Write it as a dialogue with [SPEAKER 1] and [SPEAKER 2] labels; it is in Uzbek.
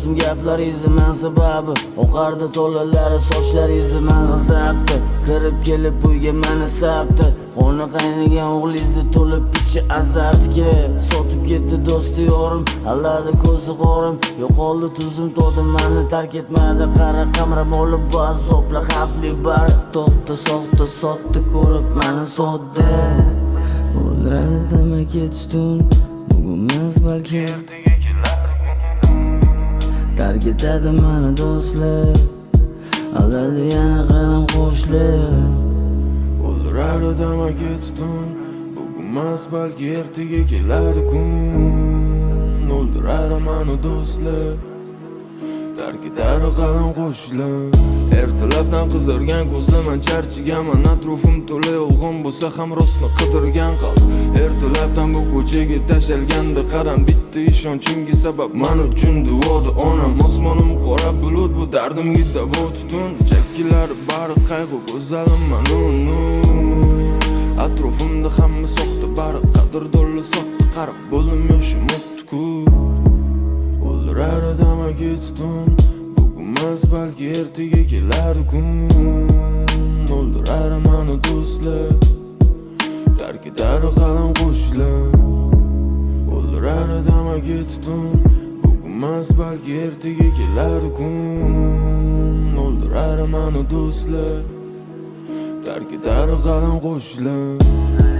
[SPEAKER 1] Do'stim gaplaringizni men sababi oqardi to'lalari sochlaringizni men g'azabdi kirib kelib uyga meni sapdi xona qaynagan o'g'lingizni to'lib ichi azartga sotib ketdi do'sti yorim alladi ko'zi qorim yo'qoldi tuzim to'dim meni tark etmadi qara qamram olib bu azoblar xavfli bar to'xta soxta sotdi ko'rib meni sodda o'ldiradi tamaki tutun bugunmas balki tark etadi meni do'stlar aldadi yana qalam qo'shlar
[SPEAKER 2] o'ldiradi tamaki tutun bugunmas balki ertaga keladi kun o'ldiradi meni do'stlar tark etadi qalam qo'shlar ertalabdan qizargan ko'zlaman charchiganman atrofim to'la yolg'on bo'lsa ham rostni qidirgan qalb ertalabdan bu ko'chaga tashalganda qaram bitta ishonchingga sabab men uchun duoda onam osmonim qora bulut bu dardimga davo tutun chakkilari bari qayg'u go'zalim mamnun atrofimda hamma soxta bari qadrdonlar sotdi qarab bo'ldim yoshim o'tdi-ku o'ldiradi tamaki tutun bugunmas balki ertaga keladi kun o'ldiradi meni do'stlar tark etadi qalam qo'shlar o'ldiradi tamaki tutun bugunmas balki ertaga keladi kun o'ldiradi meni do'stlar tark etadi qalam qo'shlar